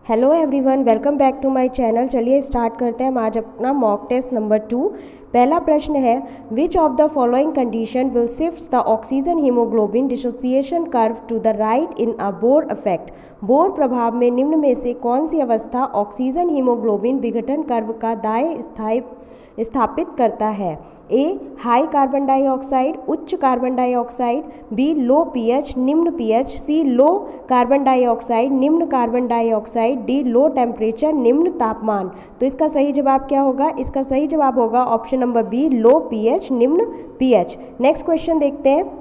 Hello everyone, welcome back to my channel. चलिए start करते हैं हम आज अपना मॉक टेस्ट नंबर 2। पहला प्रश्न है, which of the following condition will shift the oxygen haemoglobin dissociation curve to the right in a Bohr effect. Bohr प्रभाव में निम्न में से कौन सी अवस्था ऑक्सीजन हीमोग्लोबिन विघटन कर्व का दाएं स्थापित करता है? ए हाई कार्बन डाइऑक्साइड उच्च carbon dioxide, B low pH निम्न पीएच, सी लो कार्बन डाइऑक्साइड निम्न carbon dioxide, D low temperature निम्न तापमान। तो इसका सही जवाब क्या होगा? इसका सही जवाब होगा option number B, low pH निम्न पीएच। नेक्स्ट क्वेश्चन देखते हैं।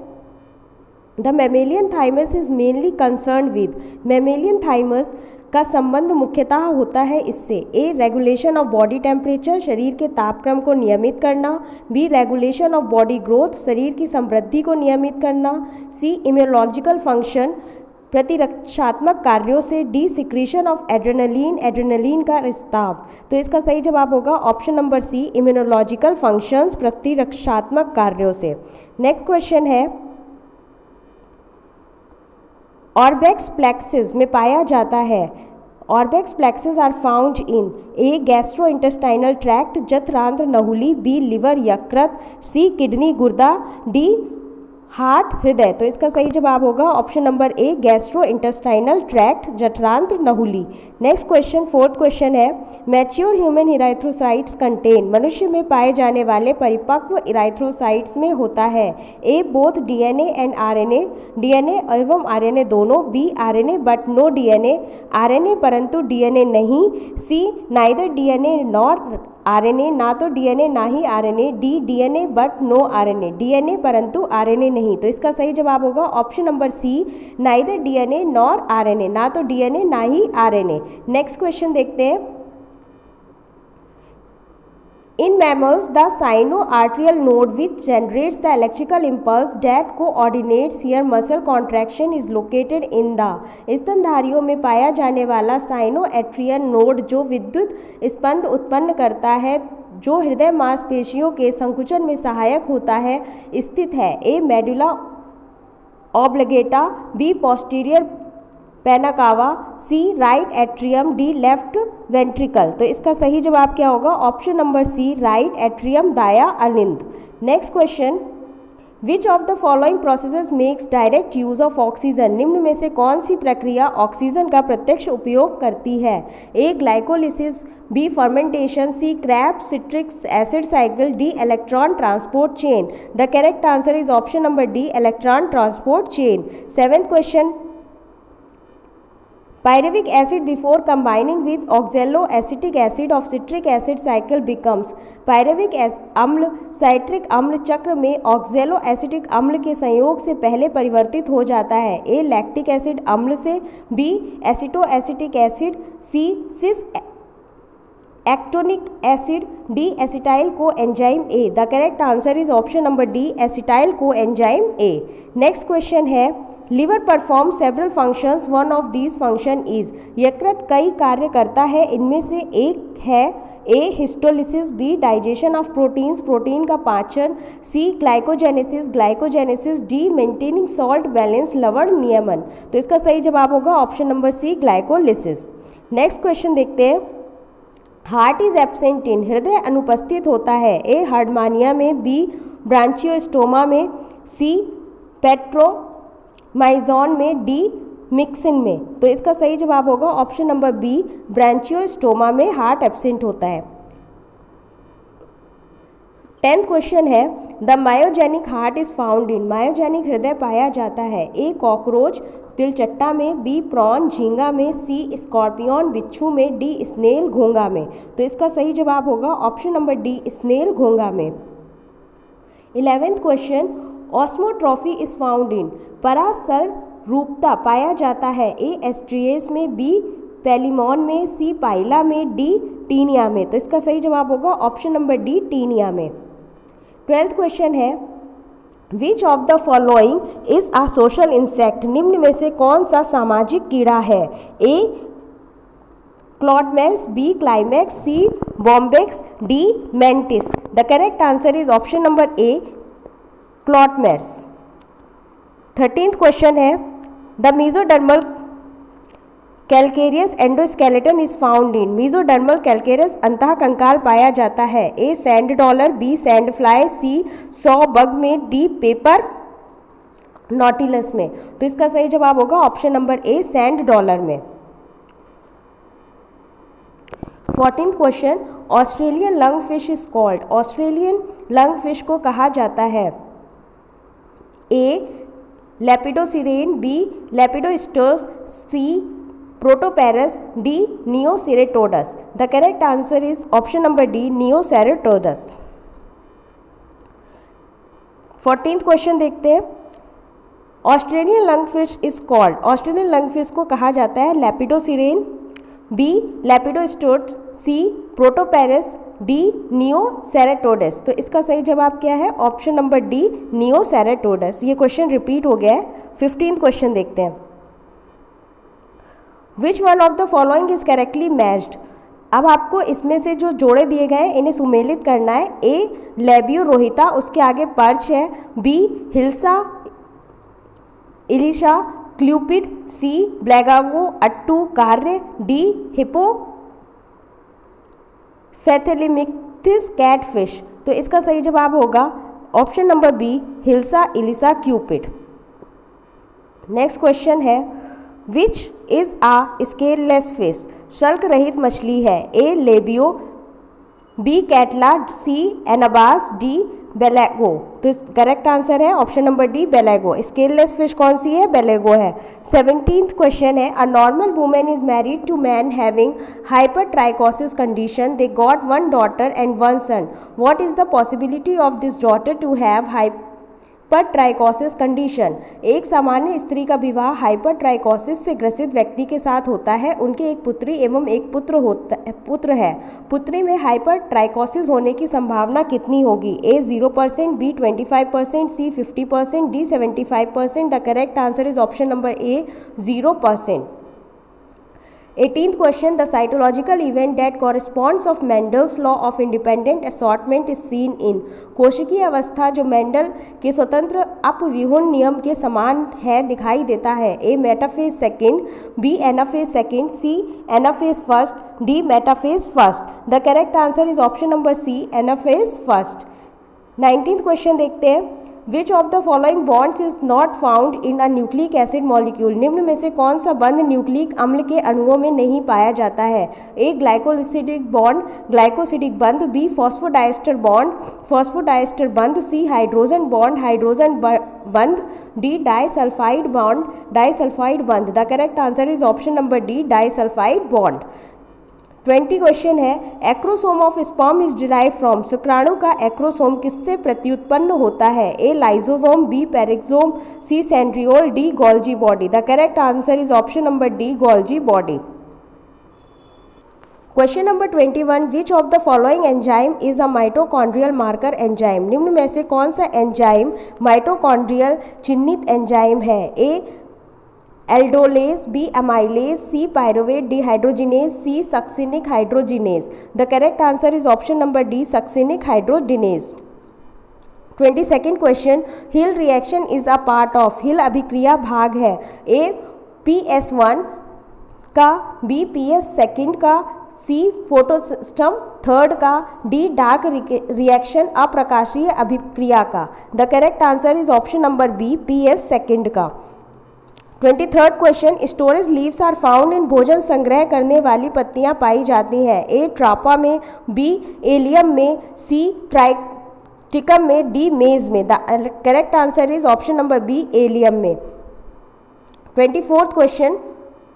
The mammalian thymus is mainly concern with. Mammalian thymus का संबंध मुख्यतः होता है इससे। A regulation of body temperature, शरीर के तापक्रम को नियमित करना, B regulation of body growth, शरीर की समृद्धि को नियमित करना, सी इम्यूनोलॉजिकल फंक्शन, प्रतिरक्षात्मक कार्यों से, D secretion of adrenaline, adrenaline का रिसाव। तो इसका सही जवाब होगा option number C, immunological functions, प्रतिरक्षात्मक कार्यों से। नेक्स्ट क्वेश्चन है, ऑर्बेक्स प्लेक्सिस में पाया जाता है। Auerbach's plexus are found in A gastrointestinal tract, जठरांत्र नहुली, बी लिवर यकृत, सी किडनी गुर्दा, डी हार्ट हृदय। तो इसका सही जवाब होगा option number A, gastrointestinal tract, जठरांत्र नहुली। नेक्स्ट क्वेश्चन, फोर्थ क्वेश्चन है, मैच्योर ह्यूमन इराइथ्रोसाइट्स कंटेन, मनुष्य में पाए जाने वाले परिपक्व इराइथ्रोसाइट्स में होता है। A both DNA and RNA, DNA एवं आरएनए दोनों, B RNA but no DNA, RNA परंतु डीएनए नहीं, C neither DNA nor RNA, ना तो डीएनए ना ही RNA, D DNA but no RNA, DNA परंतु आरएनए नहीं। तो इसका सही जवाब होगा option number C, neither DNA nor RNA, ना तो डीएनए ना ही आरएनए। नेक्स्ट क्वेश्चन देखते हैं। In mammals, the sinoarterial node which generates the electrical impulse that coordinates here muscle contraction is located in the। स्तनधारियों में पाया जाने वाला साइनोएट्रियल नोड जो विद्युत स्पंद उत्पन्न करता है, जो हृदय मांसपेशियों के संकुचन में सहायक होता है, स्थित है। A medulla oblongata, B posterior vena cava, C right atrium, D left ventricle. तो इसका सही जवाब क्या होगा? Option number C, right atrium दाया अलिंद। Next question, which of the following processes makes direct use of oxygen. निम्न में से कौन सी प्रक्रिया ऑक्सीजन का प्रत्यक्ष उपयोग करती है? A glycolysis, B fermentation, C Krebs citric acid cycle, D electron transport chain. The correct answer is option number D, electron transport chain. Seventh question, pyruvic acid before combining with oxaloacetic acid of citric acid cycle becomes। pyruvic अम्ल citric अम्ल चक्र में oxaloacetic अम्ल के संयोग से पहले परिवर्तित हो जाता है। ए लैक्टिक एसिड अम्ल से, B acetoacetic acid, C cis aconitic acid, D acetyl coenzyme A. The correct answer is option number D, acetyl coenzyme A. Next question है, liver perform several functions, one of these function is. यकृत कई कार्य करता है, इनमें से एक है A histolysis, B digestion of proteins, protein का पाचन, C glycogenesis, glycogenesis, D maintaining salt balance, लवण नियमन। तो इसका सही जवाब होगा option number C, glycolysis. Next question देखते हैं। हार्ट इज एब्सेंट इन, हृदय अनुपस्थित होता है। ए हार्डमानिया में, बी ब्रांचियोस्टोमा में, सी पेट्रोमाइजॉन में, डी मिक्सिन में। तो इसका सही जवाब होगा ऑप्शन नंबर बी, ब्रांचियोस्टोमा में हार्ट एब्सेंट होता है। 10th क्वेश्चन है, the myogenic heart is found in. Myogenic हृदय पाया जाता है। ए कॉकरोच तिलचट्टा में, बी प्रॉन झींगा में, सी स्कॉर्पियन बिच्छू में, डी स्नेल घोंगा में। तो इसका सही जवाब होगा ऑप्शन नंबर डी, स्नेल घोंगा में। 11th question, osmotrophy is found in. परासर रूपता पाया जाता है। ए एस्ट्रिएस में, बी पेलिमॉन में, सी पाइला में, डी टीनिया में। तो इसका सही जवाब होगा ऑप्शन नंबर डी, टीनिया में। 12th क्वेश्चन है, which of the following is a social insect. निम्न में से कौन सा सामाजिक कीड़ा है? A claudmers, B climax, C Bombyx, D mantis. The correct answer is option number A, claudmers. 13th question है, the mesodermal calcareous endoskeleton is found in. Mesodermal calcareous अंतः कंकाल पाया जाता है। A sand dollar, B sand fly, C saw bug में, D paper nautilus में। तो इसका सही जवाब होगा option number A sand dollar में। 14th question, Australian lung fish is called. Australian lung fish को कहा जाता है A lepidosiren, B lepidosteus, C protopterus, D neoceratodus. The correct answer is option number D neoceratodus. 14th question देखते हैं। Australian lung fish is called. Australian lung fish को कहा जाता है लेपिडोसिरेन, B lepidosteus, C protopterus, D नियोसेरेटोडस। तो इसका सही जवाब क्या है? Option number D neoceratodus. ये क्वेश्चन रिपीट हो गया है। 15th क्वेश्चन देखते हैं। विच one of the following is correctly matched. अब आपको इसमें से जो जोड़े दिए गए हैं इन्हें सुमेलित करना है। ए लेबियो रोहिता, उसके आगे पर्च है। बी हिल्सा इलिशा क्ल्यूपिड, सी ब्लैगागो अट्टू कार्य, डी हिपो फेथेलिमिक्थिस कैटफिश। तो इसका सही जवाब होगा option number B hilsa ilisha क्यूपिड। नेक्स्ट क्वेश्चन है, which is a scaleless fish. शल्क रहित मछली है। A labeo, B catla, C anabas, D wallago. तो करेक्ट आंसर है option number D wallago. Scaleless fish कौन सी है? बेलेगो है। 17th क्वेश्चन है, a normal women is married to man having hypertrichosis condition. They got one daughter and one son. What is the possibility of this daughter to have hypertrichosis condition. एक सामान्य स्त्री का विवाह हाइपरट्राइकोसिस से ग्रसित व्यक्ति के साथ होता है। उनके एक पुत्री एवं एक पुत्र है। पुत्री में हाइपरट्राइकोसिस होने की संभावना कितनी होगी? A 0%, B 25%, C 50%, D 75%। The correct answer is option number A 0%। 18th question, the cytological event that corresponds of Mendel's law of independent assortment is seen in। कोशिकीय अवस्था जो मेंडल के स्वतंत्र अपव्यूहन नियम के समान है दिखाई देता है। A metaphase second, B anaphase second, C anaphase first, D metaphase first. The correct answer is option number C anaphase first. 19th question देखते हैं, which of the following bonds is not found in a nucleic acid molecule. निम्न में से कौन सा बंध nucleic अम्ल के अणुओं में नहीं पाया जाता है? ए ग्लाइकोलिसिडिक बॉन्ड, ग्लाइकोसिडिक बंध, बी फॉस्फोडाइस्टर बॉन्ड, फॉस्फोडाइस्टर बंध, सी हाइड्रोजन बॉन्ड, हाइड्रोजन बंध, डी डाइसल्फाइड बॉन्ड, डाइसल्फाइड बंध। The correct answer is option number D disulphide bond. 20 question है, acrosome of sperm is derive from. शुक्राणु का acrosome किससे प्रत्युत्पन्न होता है? A lysosome, B peroxisome, C centriole, D Golgi body. The correct answer is option number D Golgi body. Question number 21, which of the following enzyme is a mitochondrial marker enzyme. निम्न में से कौन सा enzyme mitochondrial चिन्हित enzyme है? A aldolase, B amylase, C pyruvate dehydrogenase, C succinic hydrogenase. The correct answer is option number D succinic hydrogenase. 22nd question, Hill reaction is a part of. Hill अभिक्रिया भाग है। A PS1 का, B PS2 का, C photosystem third का, D dark reaction अप्रकाशीय अभिक्रिया का। The correct answer is option number B PS2 का। 23rd question, storage leaves are found in. भोजन संग्रह करने वाली पत्तियां पाई जाती हैं। ए ट्रापा में, बी एलियम में, सी ट्राइटिकम में, डी मेज में। The correct answer is option number B Allium में। 24th question,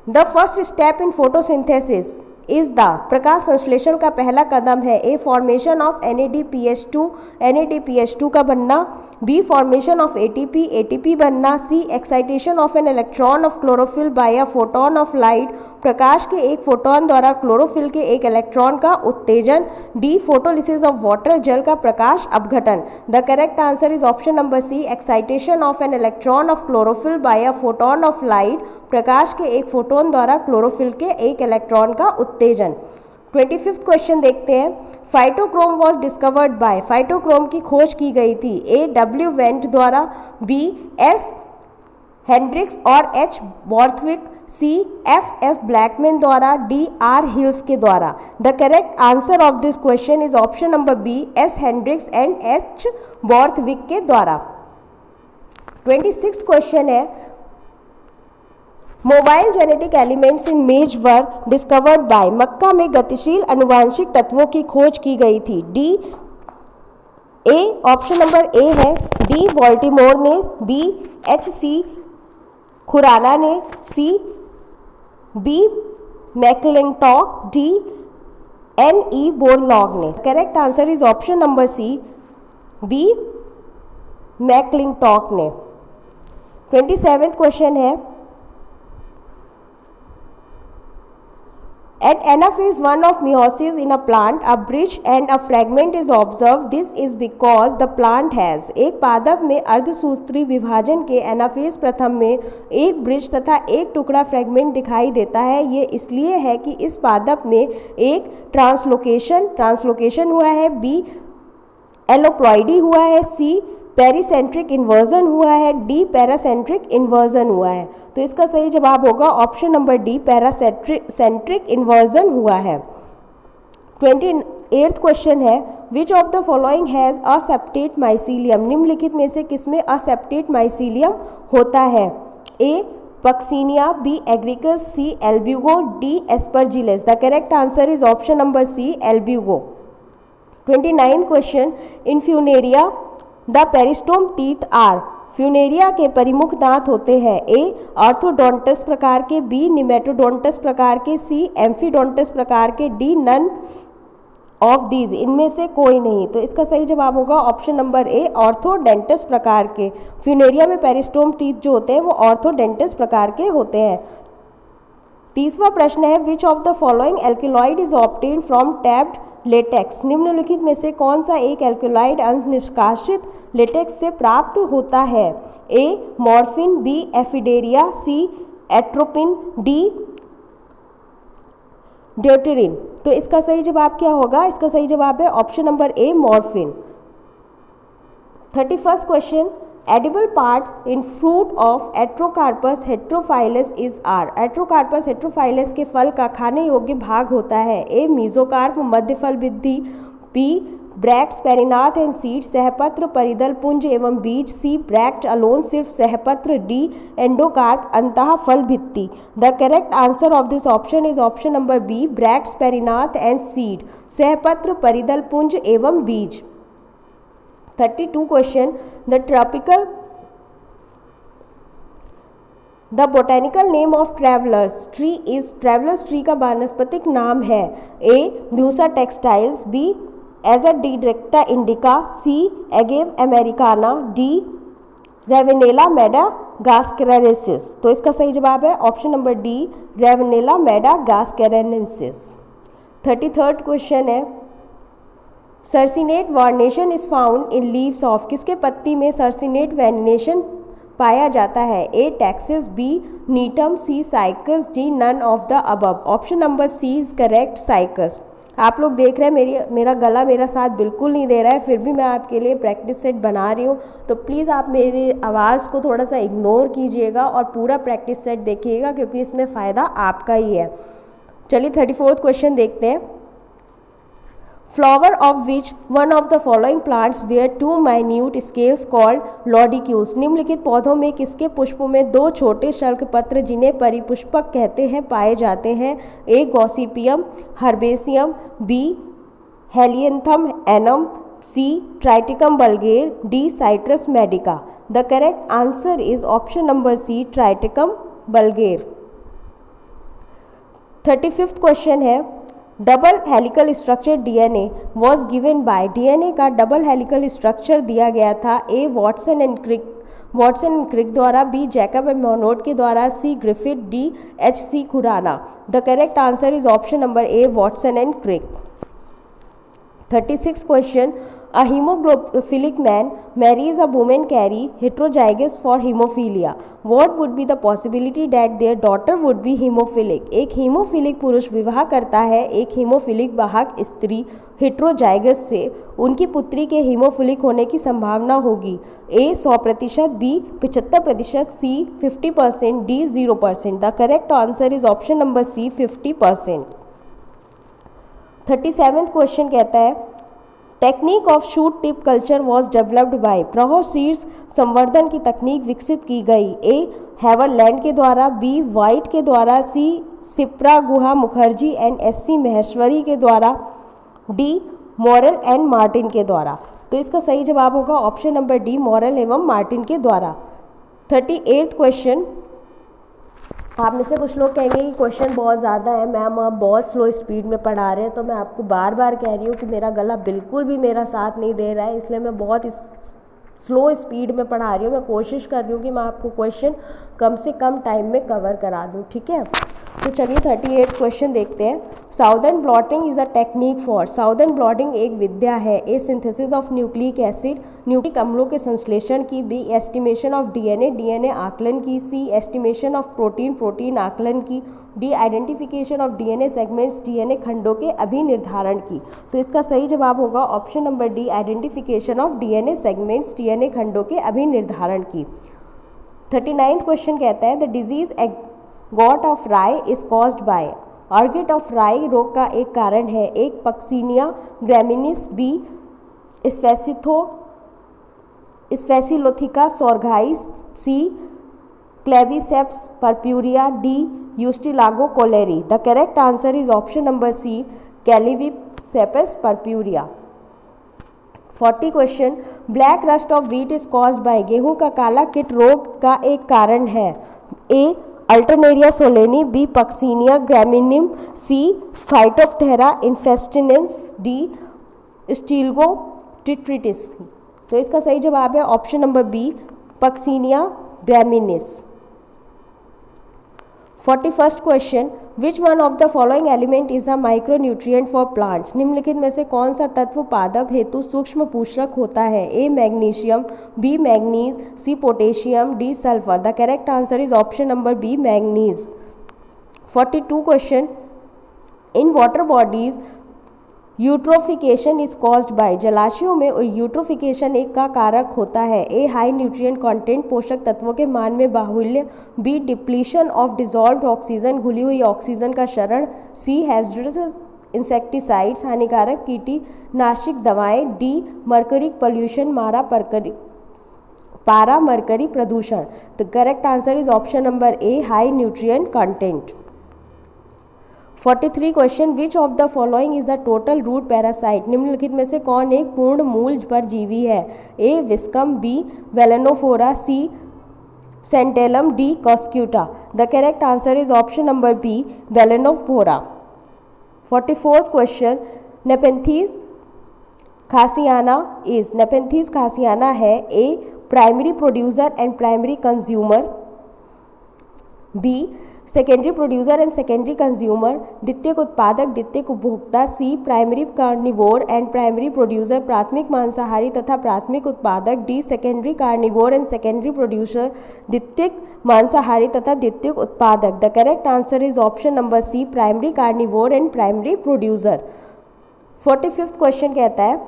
the first step in photosynthesis is the. प्रकाश संश्लेषण का पहला कदम है। A formation of NADPH2, NADPH2 का बनना, बी फॉर्मेशन ऑफ ATP बनना, C excitation of an electron of chlorophyll by a photon of light. प्रकाश के एक फोटोन द्वारा क्लोरोफिल के एक इलेक्ट्रॉन का उत्तेजन, डी फोटोलिसिस ऑफ वाटर, जल का प्रकाश अपघटन। The correct answer is option number C excitation of an electron of chlorophyll by a photon of light. प्रकाश के एक फोटोन द्वारा क्लोरोफिल के एक इलेक्ट्रॉन का उत्तेजन। 25th क्वेश्चन देखते हैं, phytochrome was discovered by. Phytochrome की खोज की गई थी। ए W वेंट द्वारा, बी S हेंड्रिक्स और H Borthwick, C F Blackman द्वारा, डी आर हिल्स के द्वारा। The correct answer of this question is option number B, S Hendricks and H Borthwick के द्वारा। 26th क्वेश्चन है, mobile genetic elements in मेज were discovered by, मक्का में गतिशील अनुवांशिक तत्वों की खोज की गई थी। D A, option number A है, डी वॉल्टिमोर ने, बी एच सी खुराना ने, C B McClintock, D N E Borlaug ने। Correct answer is option number C, B McClintock ने। 27th क्वेश्चन है, at anaphase 1 of meiosis in a plant, a bridge and a fragment is observed. This is because the plant has, एक पादप में अर्धसूत्री विभाजन के anaphase प्रथम में एक ब्रिज तथा एक टुकड़ा फ्रेगमेंट दिखाई देता है। ये इसलिए है कि इस पादप में एक ट्रांसलोकेशन हुआ है, बी एलोप्लॉइडी हुआ है, सी पेरीसेंट्रिक इन्वर्जन हुआ है, डी पैरासेंट्रिक इन्वर्जन हुआ है। तो इसका सही जवाब होगा option number D, paracentric inversion हुआ है। 28th क्वेश्चन है, which of the following has a septate mycelium, निम्नलिखित में से किसमें असेप्टेट माइसीलियम होता है? A Puccinia, B Agaricus, C Albugo, D Aspergillus. The correct answer is option number C, Albugo. 29th question, in Funaria the peristome teeth are, Funaria के परिमुख दांत होते हैं। ए ऑर्थोडोंटस प्रकार के, बी निमेटोडोंटस प्रकार के, सी एम्फीडोंटस प्रकार के, डी नन ऑफ दीज, इनमें से कोई नहीं। तो इसका सही जवाब होगा ऑप्शन नंबर ए, ऑर्थोडेंटस प्रकार के। फ्यूनेरिया में पेरिस्टोम टीथ जो होते हैं वो ऑर्थोडेंटस प्रकार के होते हैं। 30वां प्रश्न है, which of the following alkaloid is obtained from tapped latex, निम्नलिखित में से कौन सा एक एल्केलॉइड अंश निष्कासित लेटेक्स से प्राप्त होता है? ए मॉर्फिन, बी एफिडेरिया, सी एट्रोपिन, डी ड्यूटेरिन। तो इसका सही जवाब क्या होगा? इसका सही जवाब है option number A, morphine. 31st question, edible parts in fruit of Artocarpus heterophyllus is are, Artocarpus heterophyllus के फल का खाने योग्य भाग होता है। ए मीजोकार्प, मध्य फल वृद्धि, B bracts perianth and seed, सहपत्र परिदल पुंज एवं बीज, सी ब्रैक्ट अलोन सिर्फ सहपत्र, डी एंडोकार्प अंतः फल भित्ति। The correct answer of this option is option number B, bracts perianth and seed, सहपत्र परिदल पुंज एवं बीज। 32 question, the botanical name of travellers tree is, travellers tree का वानस्पतिक नाम है। A Musa textilis, B Azadirachta indica, C Agave americana, D Ravenala madagascariensis. तो इसका सही जवाब है option number D, Ravenala madagascariensis. 33rd question है, circinate vernation is found in leaves of, किसके पत्ती में सर्सिनेट वेनेशन पाया जाता है? A Taxus, B Gnetum, C Cycas, D none of the above. Option number C is correct, Cycas. आप लोग देख रहे हैं मेरा गला मेरा साथ बिल्कुल नहीं दे रहा है, फिर भी मैं आपके लिए प्रैक्टिस सेट बना रही हूँ। तो प्लीज़ आप मेरी आवाज़ को थोड़ा सा इग्नोर कीजिएगा और पूरा प्रैक्टिस सेट देखिएगा, क्योंकि इसमें फ़ायदा आपका ही है। चलिए 34th क्वेश्चन देखते हैं। Flower of which one of the following plants were two minute scales called lodicules, निम्नलिखित पौधों में किसके पुष्पों में दो छोटे शल्क पत्र जिन्हें परिपुष्पक कहते हैं पाए जाते हैं? A Gossypium herbaceum, B Helianthus annuus, C Triticum vulgare, D Citrus medica. The correct answer is option number C, Triticum vulgare. 35th question है, double helical structure DNA was given by, DNA का double helical structure दिया गया था। ए Watson and क्रिक द्वारा, B Jacob and Monod के द्वारा, C Griffith, D H C. Khorana. The correct answer is option number A, Watson and Crick. 36th question, A hemophilic man marries a woman carry heterozygous for hemophilia. What would be the possibility that their daughter would be hemophilic? एक haemophilic पुरुष विवाह करता है एक haemophilic वाहक स्त्री heterozygous से, उनकी पुत्री के हीमोफिलिक होने की संभावना होगी। A 100%, B 75%, C 50%, D 0%। The correct answer is option number C 50%। 37th question कहता है technique of shoot tip culture was developed by. प्रहो सीड्स संवर्धन की तकनीक विकसित की गई। ए हैवरलैंड के द्वारा, बी वाइट के द्वारा, सी सिप्रा गुहा मुखर्जी एंड एस.सी. महेश्वरी के द्वारा, डी मॉरेल एंड मार्टिन के द्वारा। तो इसका सही जवाब होगा ऑप्शन नंबर डी मॉरेल एवं मार्टिन के द्वारा। 38th क्वेश्चन, आप में से कुछ लोग कहेंगे कि क्वेश्चन बहुत ज़्यादा है मैम, आप बहुत स्लो स्पीड में पढ़ा रहे हैं। तो मैं आपको बार बार कह रही हूँ कि मेरा गला बिल्कुल भी मेरा साथ नहीं दे रहा है, इसलिए मैं बहुत स्लो स्पीड में पढ़ा रही हूँ। मैं कोशिश कर रही हूँ कि मैं आपको क्वेश्चन कम से कम टाइम में कवर करा दूँ, ठीक है। तो चलिए 38 क्वेश्चन देखते हैं। Southern blotting is a technique for. Southern blotting एक विद्या है। A synthesis of nucleic acid, nucleic अम्लों के संश्लेषण की। B estimation of DNA, DNA आकलन की। C estimation of protein, protein आकलन की। D identification of DNA segments, DNA खंडों के अभिनिर्धारण की। तो इसका सही जवाब होगा option number D identification of DNA segments, DNA खंडों के अभिनिर्धारण की। 39th क्वेश्चन कहता है the disease ergot of rye is caused by. Ergot of rye रोग का एक कारण है। एक Puccinia graminis, B Sphacelotheca sorghi, C Claviceps purpurea, D Ustilago kolleri. The correct answer is option number C Claviceps purpurea. 40 question black rust of wheat is caused by. गेहूं का काला किट रोग का एक कारण है। A Alternaria solani, B Puccinia graminis, C Phytophthora infestans, D Ustilago tritici. तो इसका सही जवाब है option number B Puccinia graminis. 41st question which one of the following element is a micronutrient for plants. निम्नलिखित में से कौन सा तत्व पादप हेतु सूक्ष्म पोषक होता है। A magnesium, B manganese, C potassium, D sulphur. The correct answer is option number B manganese. 42 question in water bodies eutrophication is caused by. जलाशयों में यूट्रोफिकेशन एक का कारक होता है। ए हाई न्यूट्रिएंट कंटेंट, पोषक तत्वों के मान में बाहुल्य। B depletion of dissolved oxygen, घुली हुई ऑक्सीजन का क्षरण। सी हैजर्डस इंसेक्टिसाइड्स, हानिकारक कीटनाशक दवाएं। डी मर्करी पॉल्यूशन, पारा मरकरी प्रदूषण। The correct answer is option number A high nutrient content. 43 question which of the following is a total root parasite. निम्नलिखित में से कौन एक पूर्ण मूल परजीवी है। A Viscum, B Balanophora, C Santalum, D Cuscuta. The correct answer is option number B Balanophora. 44th question Nepenthes khasiana is. Nepenthes khasiana है। A primary producer and primary consumer, B secondary producer and secondary consumer, द्वितीयक उत्पादक द्वितीयक उपभोक्ता। C primary carnivore and primary producer, प्राथमिक मांसाहारी तथा प्राथमिक उत्पादक। D secondary carnivore and secondary producer, द्वितीयक मांसाहारी तथा द्वितीयक उत्पादक। The correct answer is option number C primary carnivore and primary producer. 45th question कहता है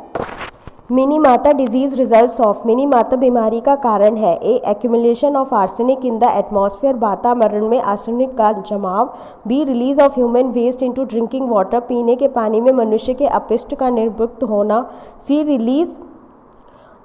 Minamata disease results of. Minamata बीमारी का कारण है। A accumulation of arsenic in the atmosphere, वातावरण में आर्सेनिक का जमाव। Be release of human waste into drinking water, पीने के पानी में मनुष्य के अपशिष्ट का निर्मुक्त होना। C release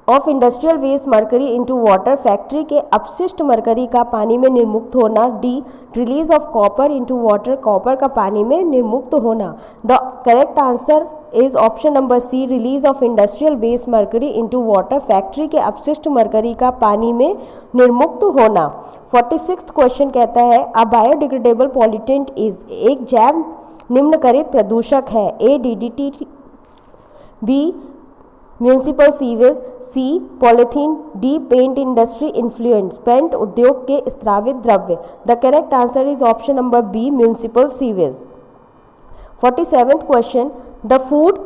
of industrial waste mercury into water, factory के अपशिष्ट मरकरी का पानी में निर्मुक्त होना। D release of copper into water, copper का पानी में निर्मुक्त होना। The correct answer is option number C release of industrial waste mercury into water, factory के अपशिष्ट मरकरी का पानी में निर्मुक्त होना। 46th क्वेश्चन कहता है अ बायोडिग्रेडेबल पॉल्यूटेंट इज। एक जैव निम्नकरित प्रदूषक है। A DDT, B municipal sewage, C polythene, D paint industry effluents, paint उद्योग के स्त्रावित द्रव्य। The correct answer is option number B municipal sewage. 47th question the food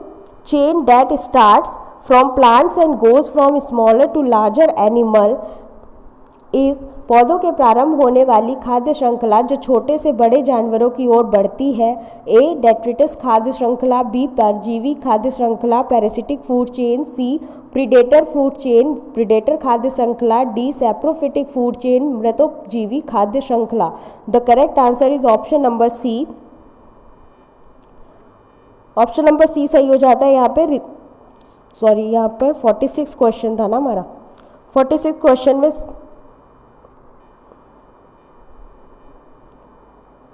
chain that starts from plants and goes from smaller to larger animal is पौधों के प्रारंभ होने वाली खाद्य श्रृंखला जो छोटे से बड़े जानवरों की ओर बढ़ती है। ए डेट्रिटस खाद्य श्रृंखला, बी परजीवी खाद्य श्रृंखला parasitic food chain, C predator food chain predator खाद्य श्रृंखला, डी सैप्रोफिटिक फूड चेन मृतोपजीवी खाद्य श्रृंखला। The correct answer is option number C. Option number C सही हो जाता है। यहाँ पे यहाँ पर 46 क्वेश्चन था ना हमारा, 46 क्वेश्चन में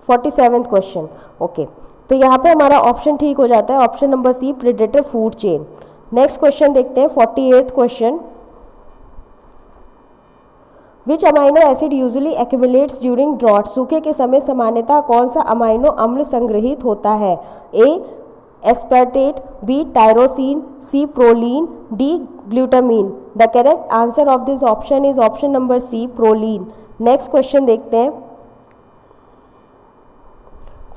47th क्वेश्चन। ओके, तो यहाँ पे हमारा ऑप्शन ठीक हो जाता है, option number C predator food chain. Next question देखते हैं 48th question. Which amino acid usually accumulates during drought, सूखे के समय सामान्यतः कौन सा अमाइनो अम्ल संग्रहित होता है। A aspartate, B tyrosine, C proline, D glutamine. The correct answer of this option is option number C proline. Next question देखते हैं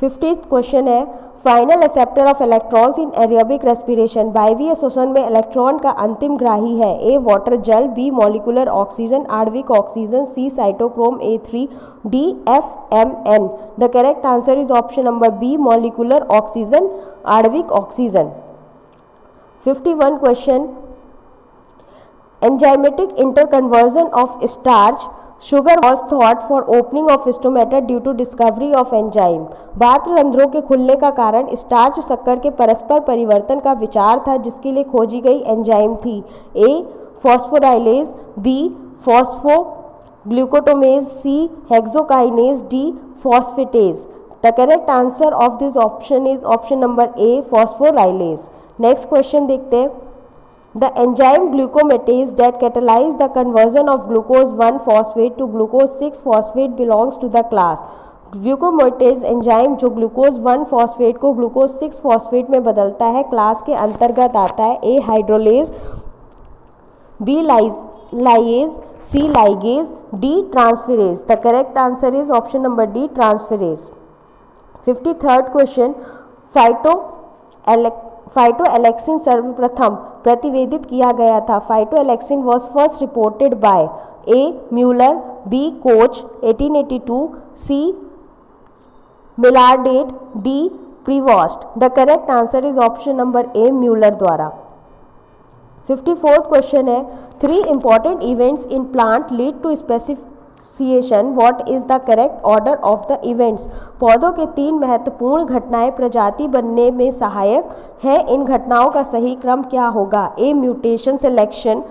50th क्वेश्चन है final acceptor of electrons in aerobic respiration, वायवीय श्वसन में इलेक्ट्रॉन का अंतिम ग्राही है। ए वाटर जल, बी मॉलिक्यूलर ऑक्सीजन आणविक oxygen, C cytochrome A3, D FMN। The correct answer is option number B molecular oxygen आणविक oxygen. 51 question enzymatic interconversion of starch sugar was thought for opening of stomata due to discovery of enzyme। बात्र रंध्रों के खुलने का कारण starch शक्कर के परस्पर परिवर्तन का विचार था जिसके लिए खोजी गई एंजाइम थी। A phosphorylase, B phosphoglucomutase, C hexokinase, D phosphatase. The correct answer of this option is option number A phosphorylase. Next question देखते हैं The enzyme glucomatase that catalyze the conversion of glucose 1-phosphate to glucose 6-phosphate belongs to the class। Glucomutase enzyme जो glucose 1-फॉस्फेट को glucose 6-फॉस्फेट में बदलता है class के अंतर्गत आता है। A hydrolase, B lyase, C ligase, D transferase. The correct answer is option number D transferase. 53rd question phytoalexin सर्वप्रथम प्रतिवेदित किया गया था। Phytoalexin was first reported by A Muller, B Koch 1882, C Millardet, D Prevost. The correct answer is option number A Muller द्वारा। 54th question है 3 important events in plant lead to specification, what is the correct order of the events. पौधों के 3 महत्वपूर्ण घटनाएं प्रजाति बनने में सहायक हैं, इन घटनाओं का सही क्रम क्या होगा। A mutation selection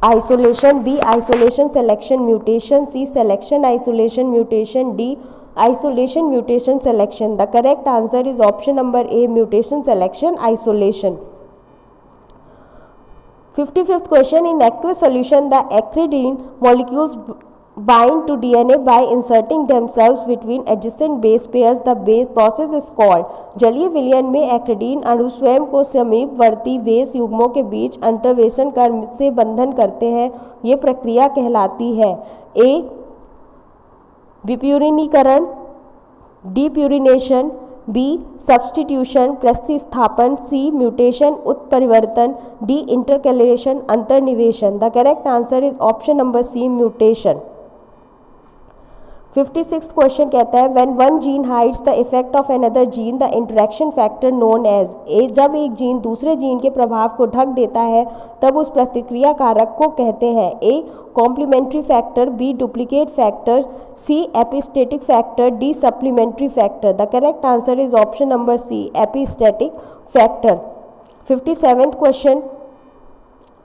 isolation, B isolation selection mutation, C selection isolation mutation, D isolation mutation selection. The correct answer is option number A mutation selection isolation. 55th question in aqueous solution the acridine molecules bind to DNA by inserting themselves between adjacent base pairs। the base process is called। जलीय विलयन में एक्रिडीन अणु स्वयं को समीपवर्ती base युग्मों के बीच अंतर्वेशन कर से बंधन करते हैं, ये प्रक्रिया कहलाती है। ए विप्यूरिनीकरण, डी प्यूरिनेशन, बी सब्स्टिट्यूशन प्रतिस्थापन, सी म्यूटेशन उत्परिवर्तन, डी इंटरकैलेशन अंतर्निवेशन। The correct answer is option number C mutation. 56th question कहता है when one gene hides the effect of another gene the interaction factor known as. A जब एक gene दूसरे gene के प्रभाव को ढक देता है तब उस प्रतिक्रिया कारक को कहते हैं। A complementary factor, B duplicate factor, C epistatic factor, D supplementary factor. The correct answer is option number C epistatic factor. 57th question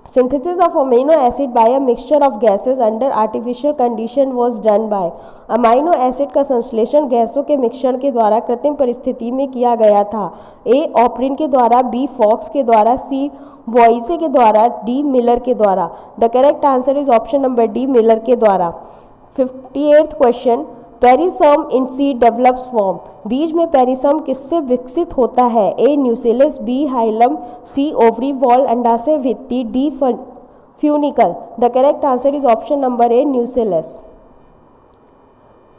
synthesis of amino acid by a mixture of gases under artificial condition was done by। Amino acid का संश्लेषण गैसों के मिश्रण के द्वारा कृत्रिम परिस्थिति में किया गया था। ए ऑपरिन के द्वारा, बी फॉक्स के द्वारा, सी वॉइसे के द्वारा, डी मिलर के द्वारा। The correct answer is option number D Miller के द्वारा। 58th क्वेश्चन पेरिसम इन सीड डेवलप्स फॉर्म। बीज में पेरिसम किससे विकसित होता है। ए न्यूसेलस, बी हाइलम, सी ओवरी वॉल अंडाशय भित्ति, D funicle. The correct answer is option number A nucellus.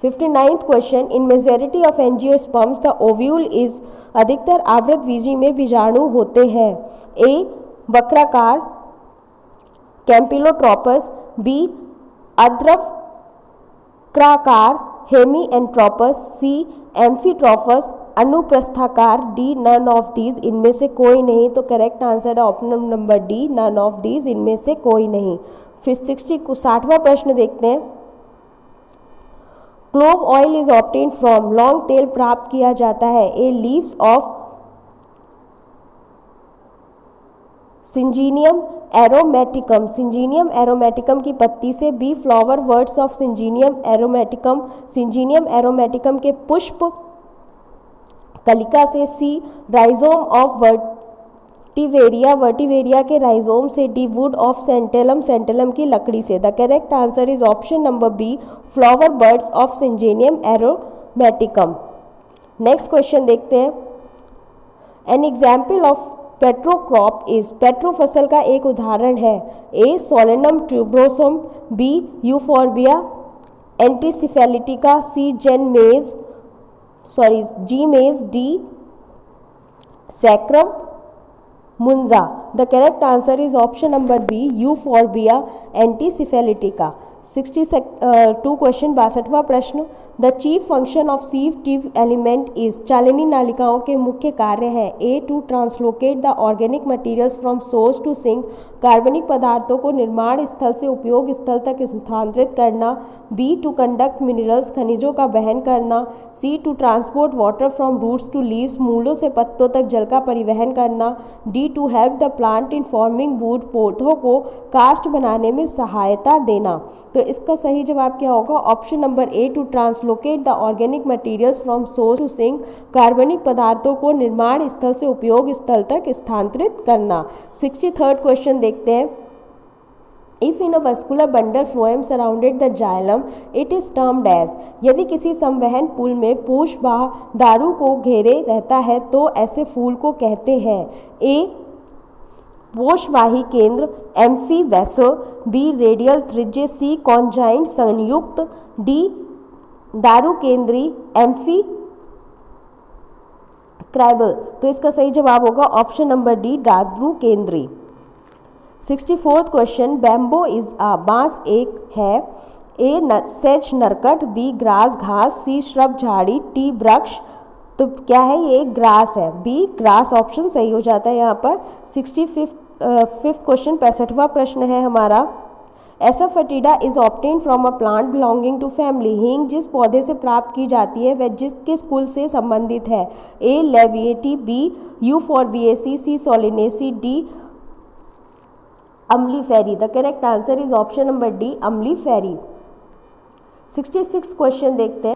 59th question in majority of angiosperms the ovule is. अधिकतर आवृतबीजी में बीजाणु होते हैं। ए वक्राकार कैम्पिलोट्रोपस, B अर्धवक्राकार हेमीएंट्रोपस, C एम्फीट्रोपस अनुप्रस्थाकार, D none of these इनमें से कोई नहीं। तो करेक्ट आंसर है option number D none of these इनमें से कोई नहीं। फिर 60वां प्रश्न देखते हैं। Clove oil is obtained from, लौंग तेल प्राप्त किया जाता है ए लीव्स ऑफ सिंजीनियम एरोमेटिकम, सिंजीनियम एरोमेटिकम की पत्ती से, B flower words of Syzygium एरोमेटिकम, सिंजीनियम एरोमेटिकम के पुष्प कलिका से, सी राइजोम ऑफ वर्टिवेरिया, वर्टिवेरिया के राइजोम से, D wood of Santalum, Santalum की लकड़ी से। The correct answer is option number B flower birds of Syzygium aromaticum. Next question देखते हैं। An example of petrocrop is, petro फसल का एक उदाहरण है A Solanum tuberosum, B Euphorbia antisyphilitica, C Zea mays, D Saccharum munja. The correct answer is option number B Euphorbia antisyphilitica. 62 question 62वां प्रश्न। The chief function of sieve tube element is, चालनी नालिकाओं के मुख्य कार्य हैं A to translocate the organic materials from source to sink, कार्बनिक पदार्थों को निर्माण स्थल से उपयोग स्थल तक स्थानांतरित करना, बी टू कंडक्ट मिनरल्स, खनिजों का वहन करना, C to transport water from roots to leaves, मूलों से पत्तों तक जल का परिवहन करना, D to help the plant in forming wood, पौधों को काष्ठ बनाने में सहायता देना। तो इसका सही जवाब क्या होगा? Option number A to translocate the organic materials from source to sink, कार्बनिक पदार्थों को निर्माण स्थल से उपयोग स्थल तक स्थानांतरित करना। 63rd क्वेश्चन देखते हैं। If in a vascular bundle phloem surrounded the xylem, it is termed as, यदि किसी संवहन पुल में पूषबाह दारू को घेरे रहता है तो ऐसे फूल को कहते हैं ए पोषवाही केंद्र एम्फी वैसो, बी रेडियल त्रिज्य, सी कॉन्जाइंट संयुक्त, डी दारू केंद्री एम्फी क्राइबल। तो इसका सही जवाब होगा ऑप्शन नंबर डी दारू केंद्री। 64th question. बैम्बो इज आ, बांस एक है ए सेज नरकट, बी ग्रास घास, सी श्रब झाड़ी, टी वृक्ष। तो क्या है? ये एक ग्रास है, बी ग्रास ऑप्शन सही हो जाता है यहाँ पर। 65th क्वेश्चन 65वां प्रश्न है हमारा। Asafoetida is obtain from a plant belonging to family, हींग जिस पौधे से प्राप्त की जाती है वह किस कुल से संबंधित है? A Labiatae, B Euphorbiaceae, C Solanaceae, D Umbelliferae. The correct answer is option number D Umbelliferae. 66th question देखते हैं।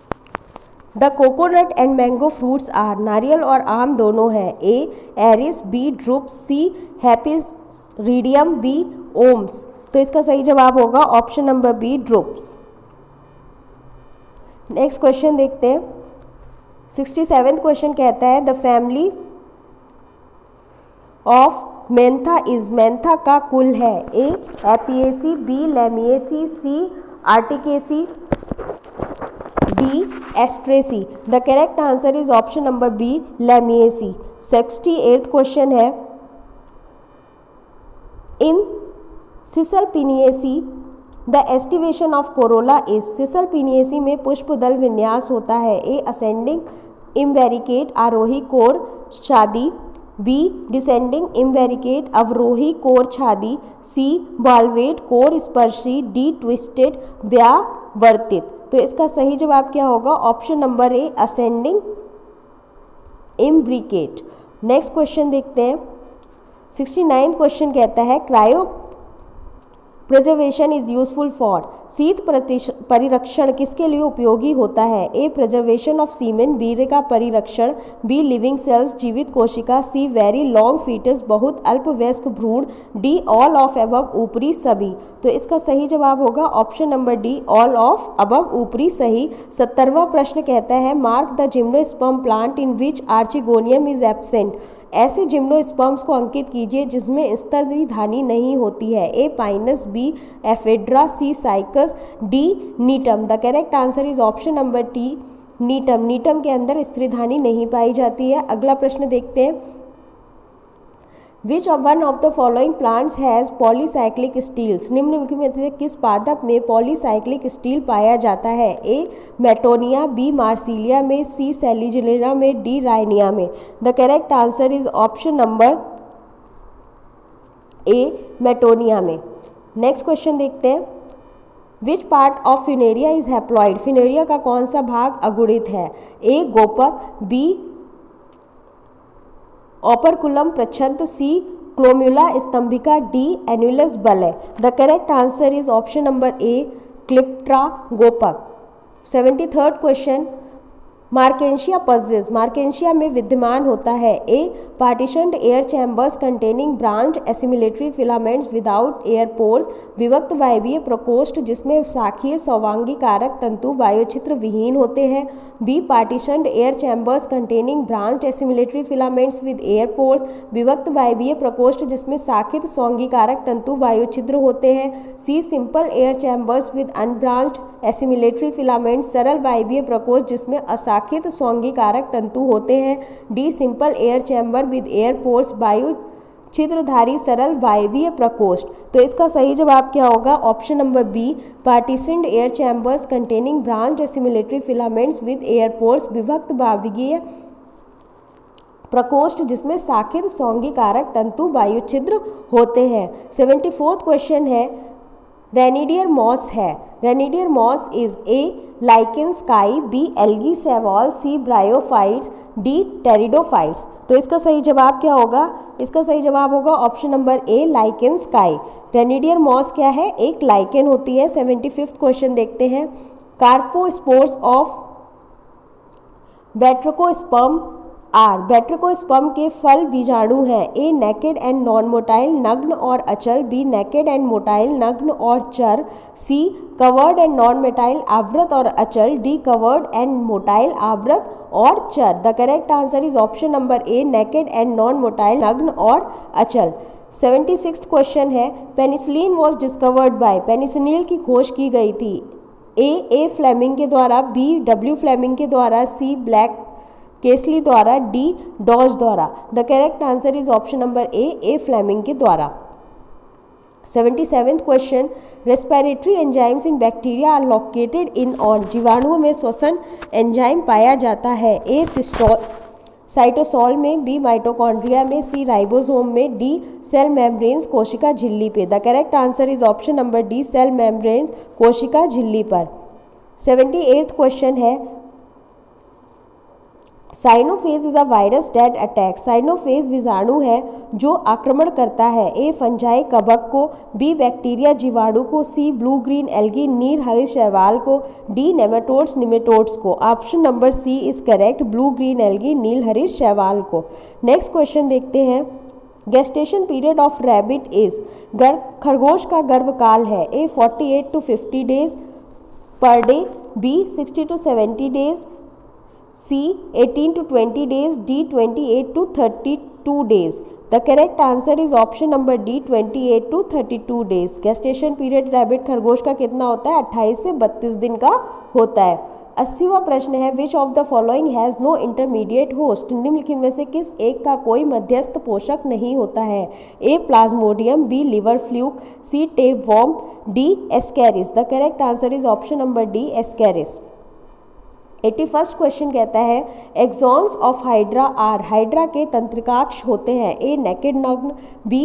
The coconut and mango fruits are, नारियल और आम दोनों हैं A berries, B drupes, C hesperidium, B pomes. तो इसका सही जवाब होगा option number B drupes. Next question देखते हैं। 67th क्वेश्चन कहता है the family of Mentha is, Mentha का कुल है ए Apiaceae, B Lamiaceae, C Urticaceae, D Asteraceae. The correct answer is option number B Lamiaceae. 68th question है। In Caesalpiniaceae the aestivation of corolla is, Caesalpiniaceae में पुष्पदल विन्यास होता है A ascending imbricate आरोही कोर छादी, बी डिसेंडिंग इम्वेरिकेट अवरोही कोर छादी, सी वाल्वेट कोर स्पर्शी, डी ट्विस्टेड व्यावर्तित। तो इसका सही जवाब क्या होगा? Option number A ascending imbricate. Next question देखते हैं। 69th क्वेश्चन कहता है cryo preservation is useful for, शीत परिरक्षण किसके लिए उपयोगी होता है? ए प्रिजर्वेशन ऑफ सीमेन, वीर्य का परिरक्षण, बी लिविंग सेल्स जीवित कोशिका, सी वेरी लॉन्ग फीटस बहुत अल्पवयस्क भ्रूण, डी ऑल ऑफ अबव ऊपरी सभी। तो इसका सही जवाब होगा option number D all of above ऊपरी सही। 70वां प्रश्न कहता है mark the gymnosperm plant in which archegonium is absent, ऐसे जिम्नोस्पर्म्स को अंकित कीजिए जिसमें स्तनधारी धानी नहीं होती है A Pinus, B Ephedra, C Cycas, D Gnetum. The correct answer is option number D Gnetum. Gnetum के अंदर स्त्रीधानी नहीं पाई जाती है। अगला प्रश्न देखते हैं। Which of one of the following plants has polycyclic steles, निम्नलिखित में से किस पादप में पॉलीसाइक्लिक स्टील पाया जाता है? ए मेटोनिया, बी मार्सिलिया में, सी सेलिजिलिना में, डी राइनिया में। The correct answer is option number A Matonia में। नेक्स्ट क्वेश्चन देखते हैं, which part of Funaria is haploid, Funaria का कौन सा भाग अगुणित है? ए गोपक, बी ऑपरकुलम प्रच्छद, सी क्लोम्युला स्तंभिका, डी एन्युलस बलय। The correct answer is option number A calyptra गोपक। 73rd question, Marchantia possess, Marchantia में विद्यमान होता है? A partitioned air chambers containing branch assimilatory filaments without air pores, विभक्त वायवीय प्रकोष्ठ जिसमें शाखीय सौवांगी कारक तंतु वायुछिद्र विहीन होते हैं। B partitioned air chambers containing branch assimilatory filaments with air pores, विभक्त वायवीय प्रकोष्ठ जिसमें शाखित सौंगी कारक तंतु वायुछिद्र होते हैं। C simple air chambers with unbranched assimilatory filaments, सरल वायवीय प्रकोष्ठ जिसमें अशाखित सौंगी कारक तंतु होते हैं। D simple air chamber with air pores, वायु छिद्रधारी सरल वायवीय प्रकोष्ठ। तो इसका सही जवाब क्या होगा? Option number B partitioned air chambers containing branch assimilatory filaments with air pores, विभक्त वायवीय प्रकोष्ठ जिसमें शाखित सौंगी कारक तंतु वायु छिद्र होते हैं। 74th क्वेश्चन है, रेनिडियर मॉस है, reindeer moss is a lichen sky, B algae seaweed, C bryophytes, D pteridophytes. तो इसका सही जवाब क्या होगा? इसका सही जवाब होगा option number A lichen sky. Reindeer moss क्या है? एक लाइकेन होती है। 75th क्वेश्चन देखते हैं, कार्पोस्पोर्स ऑफ बैट्रिकोस्पर्म आर, बैट्रिकोस्पर्म के फल बीजाणु हैं? A naked and non motile, नग्न और अचल, बी नेकेड एंड मोटाइल, नग्न और चर, सी कवर्ड एंड नॉन मोटाइल, आवृत और अचल, डी कवर्ड एंड मोटाइल, आवृत और चर। The correct answer is option number A naked and non motile, नग्न और अचल। 76th क्वेश्चन है, penicillin was discovered bye, penicillin की खोज की गई थी? ए फ्लेमिंग के द्वारा, बी डब्ल्यू फ्लेमिंग के द्वारा, सी ब्लैक केसली द्वारा, डी डॉज द्वारा। The correct answer is option number A Fleming के द्वारा। 77th question, respiratory enzymes in bacteria are located in on, जीवाणुओं में श्वसन एंजाइम पाया जाता है? ए साइटोसोल में, बी माइटोकॉन्ड्रिया में, सी राइबोसोम में, डी सेल मेम्ब्रेन्स कोशिका झिल्ली पे। The correct answer is option number D cell membranes कोशिका झिल्ली पर। 78th क्वेश्चन है, cyanophage is a virus that attack, साइनोफेज विषाणु है जो आक्रमण करता है? ए फंजाई कवक को, बी बैक्टीरिया जीवाणु को, सी ब्लू ग्रीन एल्गी नील हरित शैवाल को, डी नेमाटोड्स निमेटोड्स को। Option number C is correct, blue green algae नील हरित शैवाल को। नेक्स्ट क्वेश्चन देखते हैं, gestation period of rabbit is, खरगोश का गर्भकाल है? A 48 to 50 days per day, B 60 to 70 days, C 18 to 20 days, D 28 to 32 days. The correct answer is option number D 28 to 32 days. Gestation period rabbit खरगोश का कितना होता है? 28 से 32 दिन का होता है। 80वां प्रश्न है, which of the following has no intermediate host, निम्नलिखित में से किस एक का कोई मध्यस्थ पोषक नहीं होता है? A Plasmodium, B liver fluke, C tape worm, D Ascaris. The correct answer is option number D Ascaris. 81st question कहता है, axons of Hydra are, Hydra के तंत्रिकाक्ष होते हैं? ए नेकेड नग्न, B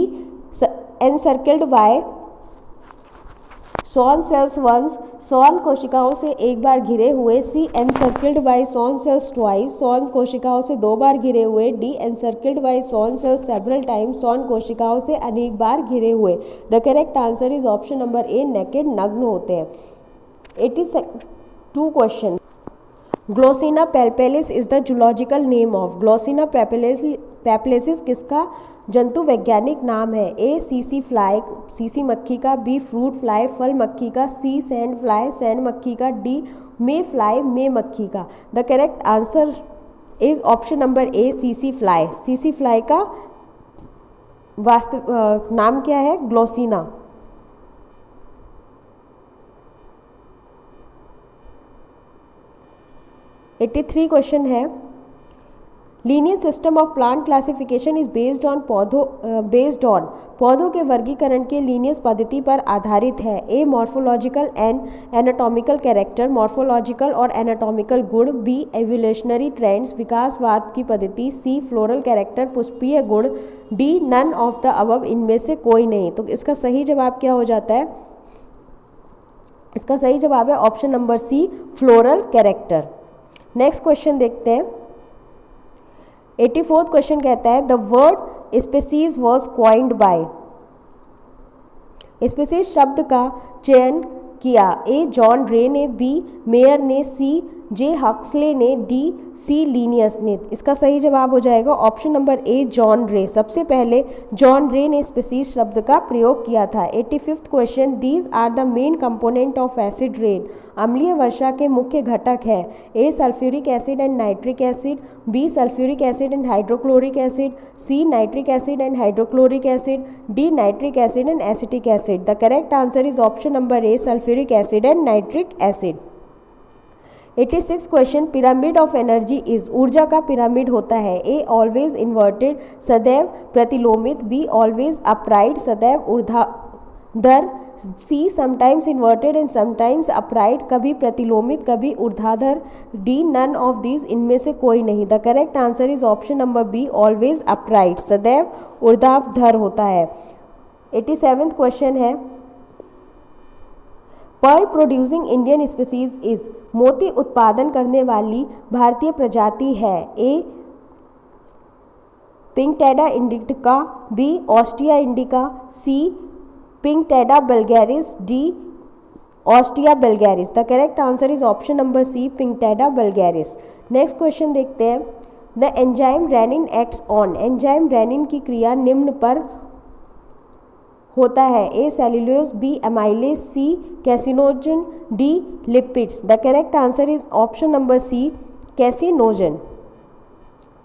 encircled by Schwann cells once, Schwann कोशिकाओं से एक बार घिरे हुए, C encircled by Schwann cells twice, Schwann कोशिकाओं से दो बार घिरे हुए, D encircled by Schwann cells several times, Schwann कोशिकाओं से अनेक बार घिरे हुए। The correct answer is option number A naked नग्न होते हैं। 82 question, Glossina palpalis is the zoological name of, Glossina palpalis किसका जंतु वैज्ञानिक नाम है? ए सीसी फ्लाई, सीसी मक्खी का, बी फ्रूट फ्लाई, फल मक्खी का, सी सैंड फ्लाई, सैंड मक्खी का, डी मे फ्लाई, मे मक्खी का। The correct answer is option number A CC fly. CC fly का वास्तव नाम क्या है? ग्लोसिना। 83 क्वेश्चन है, linear system of plant classification is based on पौधों के वर्गीकरण के लीनियस पद्धति पर आधारित है। ए morphological and anatomical character, morphological और एनाटॉमिकल गुण। बी एवोल्यूशनरी ट्रेंड्स, विकासवाद की पद्धति। सी फ्लोरल कैरेक्टर, पुष्पीय गुण। D none of the above, इनमें से कोई नहीं। तो इसका सही जवाब क्या हो जाता है? इसका सही जवाब है option number C, floral character. Next question देखते हैं। 84th क्वेश्चन कहता है the word species was coined by. Species शब्द का चयन किया। ए जॉन रे ने, बी मेयर ने, सी जे हक्सले ने, डी सी लीनियस ने। इसका सही जवाब हो जाएगा ऑप्शन नंबर ए, जॉन रे। सबसे पहले जॉन रे ने स्पीसीज शब्द का प्रयोग किया था। 85th question these are the main component of acid rain. अम्लीय वर्षा के मुख्य घटक है। A sulphuric acid and nitric acid, B sulphuric acid and hydrochloric acid, C nitric acid and hydrochloric acid, D nitric acid and acetic acid. The correct answer is option number A, sulphuric acid and nitric acid. 86th question pyramid of energy is. ऊर्जा का pyramid होता है। A always inverted, सदैव प्रतिलोमित। B always upright, सदैव ऊर्ध्वाधर। See sometimes inverted and sometimes upright, कभी प्रतिलोमित कभी ऊर्ध्वाधर। डी नन ऑफ दीज, इनमें से कोई नहीं। The correct answer is option number B, always upright, सदैव ऊर्ध्वाधर होता है। 87th क्वेश्चन है pearl producing Indian species is. मोती उत्पादन करने वाली भारतीय प्रजाति है। A Pinctada indica, B Ostrea indica, C Pinctada vulgaris, D Ostrea vulgaris. The correct answer is option number C, Pinctada vulgaris. Next question देखते हैं। The enzyme rennin acts on. Enzyme rennin की क्रिया निम्न पर होता है। ए cellulose, B amylase, C caseinogen, D lipids. The correct answer is option number C, caseinogen.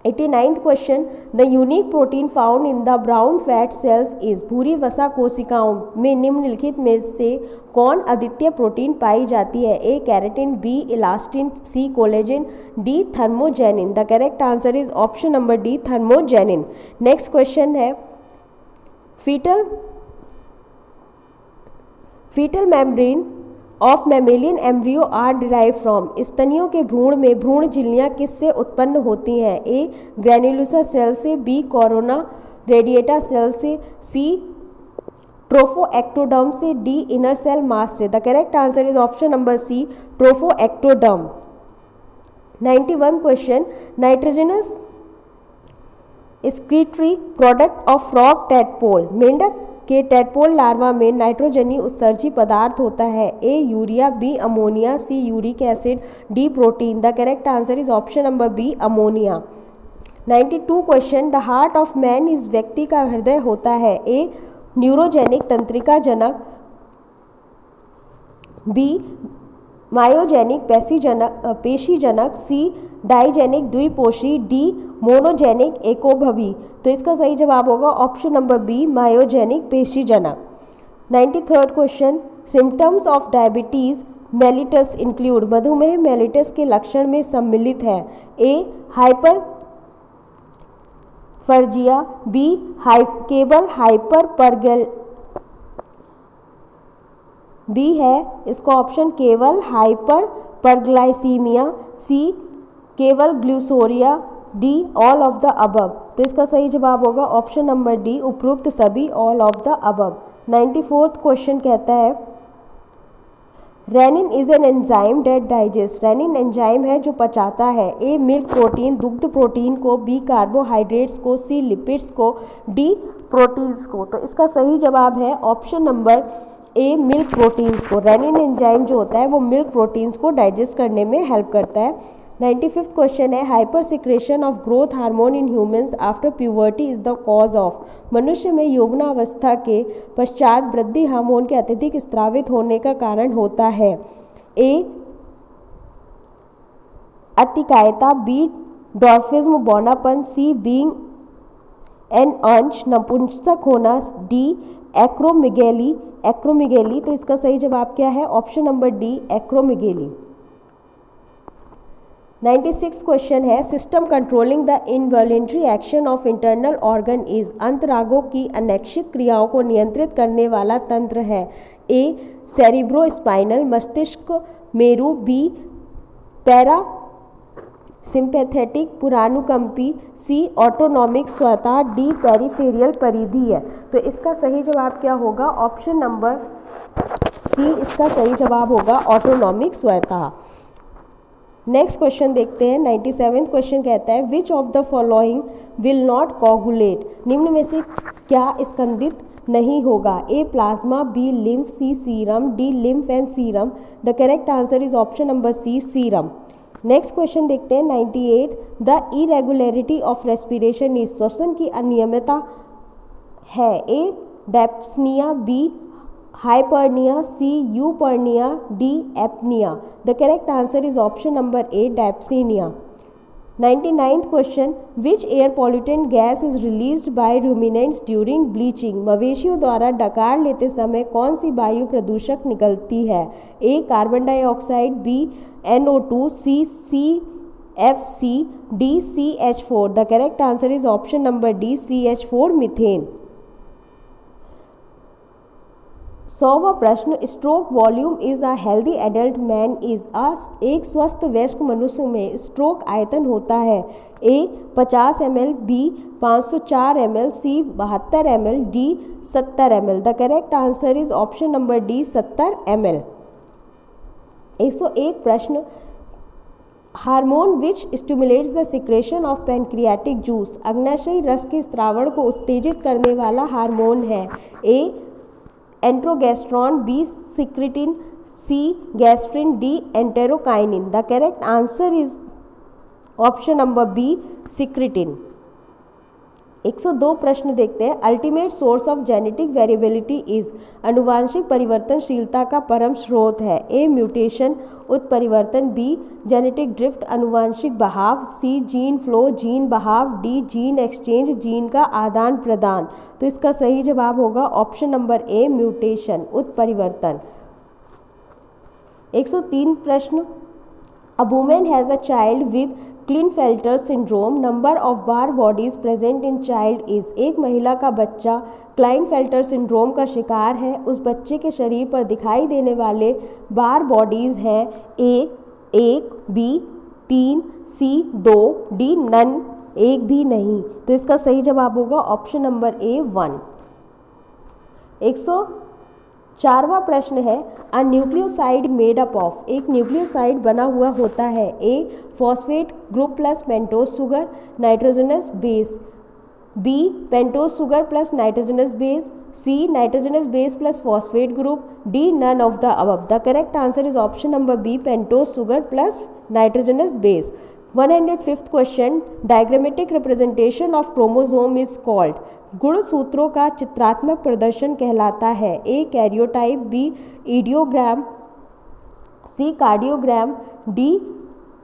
89th question the unique protein found in the brown fat cells is. भूरी वसा कोशिकाओं में निम्नलिखित में से कौन अद्वितीय प्रोटीन पाई जाती है? A keratin, B elastin, C collagen, D thermogenin. The correct answer is option number D, thermogenin. Next question है foetal membrane of mammalian embryo are derive from. स्तनियों के भ्रूण में भ्रूण झिल्लियाँ किससे उत्पन्न होती हैं? ए ग्रैन्युलोसा सेल से, बी कोरोना रेडिएटा सेल से, सी ट्रोफोएक्टोडर्म से, डी इनर सेल मास से। The correct answer is option number C, trophectoderm. 91 question nitrogenous excretory product of frog tadpole. मेंढक के टैडपोल लार्वा में नाइट्रोजनी उत्सर्जी पदार्थ होता है। A urea, B ammonia, C uric acid, D protein. The correct answer is option number B, ammonia. 92 question the heart of man is. व्यक्ति का हृदय होता है। ए न्यूरोजेनिक तंत्रिका जनक, बी मायोजेनिक पेशी जनक, सी डाइजेनिक द्विपोषी, डी मोनोजेनिक एकोभवी। तो इसका सही जवाब होगा ऑप्शन नंबर बी, मायोजेनिक पेशी जनक। 93rd question symptoms of diabetes mellitus include. मधुमेह मेलिटस के लक्षण में सम्मिलित है। ए हाइपर फर्जिया, बी केवल हाइपर परगल, बी है इसका ऑप्शन केवल हाइपर परग्लाइसीमिया, सी केवल glycosuria, D all of the above. तो इसका सही जवाब होगा ऑप्शन नंबर डी, उपरोक्त सभी, all of the above. 94th question कहता है rennin is an enzyme that digest. Rennin enzyme है जो पचाता है। ए मिल्क प्रोटीन, दुग्ध प्रोटीन को, बी कार्बोहाइड्रेट्स को, सी लिपिड्स को, डी प्रोटीन्स को। तो इसका सही जवाब है option number A, milk proteins को। रेनिन एंजाइम जो होता है वो मिल्क प्रोटीन्स को डाइजेस्ट करने में हेल्प करता है। 95th क्वेश्चन है hyper secretion of growth hormone in humans after puberty is the cause of. मनुष्य में यौवनावस्था के पश्चात वृद्धि हार्मोन के अत्यधिक स्रावित होने का कारण होता है। ए अतिकायता, बी डॉर्फिज्म बौनापन, सी बीइंग एन अंश नपुंसक होना, डी एक्रोमिगेली। तो इसका सही जवाब क्या है? Option number D, acromegaly. 96 question है, system controlling the involuntary action of internal organ is, अंतरांगों की अनैच्छिक क्रियाओं को नियंत्रित करने वाला तंत्र है। ए सेरिब्रोस्पाइनल मस्तिष्क मेरु, बी पैरा सिंपैथेटिक पुरानुकंपी, सी ऑटोनॉमिक स्वतः, डी पेरिफेरियल परिधि है। तो इसका सही जवाब क्या होगा? ऑप्शन नंबर सी इसका सही जवाब होगा, ऑटोनॉमिक स्वतः। नेक्स्ट क्वेश्चन देखते हैं। 97 क्वेश्चन कहता है which of the following will not coagulate, निम्न में से क्या स्कंदित नहीं होगा? A plasma, B lymph, C serum, D lymph and serum. The correct answer is option number C serum. Next question देखते हैं 98 the irregularity of respiration is, श्वसन की अनियमितता है। A dyspnoea, B hyperpnoea, C eupnoea, D apnoea. The correct answer is option number A dyspnoea. 99th question which air pollutant gas is released by ruminants during bleaching, मवेशियों द्वारा डकार लेते समय कौन सी वायु प्रदूषक निकलती है? A carbon dioxide, B NO2, C CFC, D CH4। The correct answer is option number D CH4 methane. 100वां प्रश्न stroke volume is a healthy adult man is a, एक स्वस्थ वयस्क मनुष्य में स्ट्रोक आयतन होता है। A 50 ml, B 504 ml, C 72 ml, D 70 ml। The correct answer is option number D 70 ml। 101 प्रश्न hormone which stimulates the secretion of pancreatic juice, अग्नाशयी रस के स्त्रावण को उत्तेजित करने वाला हार्मोन है। A enterogastrone, B secretin, C gastrin, D enterokinin. The correct answer is option number B secretin. 102 प्रश्न देखते हैं। Ultimate source of genetic variability is, अनुवांशिक परिवर्तनशीलता का परम स्रोत है। ए म्यूटेशन उत्परिवर्तन, बी जेनेटिक ड्रिफ्ट अनुवांशिक बहाव, सी जीन फ्लो जीन बहाव, डी जीन एक्सचेंज जीन का आदान प्रदान। तो इसका सही जवाब होगा ऑप्शन नंबर ए म्यूटेशन उत्परिवर्तन। 103 प्रश्न a women has a child with Klinefelter syndrome, number of barr bodies present in child is, एक महिला का बच्चा क्लाइनफेल्टर सिंड्रोम का शिकार है, उस बच्चे के शरीर पर दिखाई देने वाले बार बॉडीज हैं। ए 1, बी 3, सी 2, डी नन, एक भी नहीं। तो इसका सही जवाब होगा ऑप्शन नंबर ए 1। 104वां प्रश्न है a nucleoside made up of, एक न्यूक्लियोसाइड बना हुआ होता है। A phosphate group plus pentose sugar nitrogenous base, B pentose sugar plus nitrogenous base, C nitrogenous base plus phosphate group, D none of the above. The correct answer is option number B pentose sugar plus nitrogenous base. 105th question diagrammatic representation of chromosome is called, गुणसूत्रों का चित्रात्मक प्रदर्शन कहलाता है। A karyotype, B ईडियोग्राम, C cardiogram, D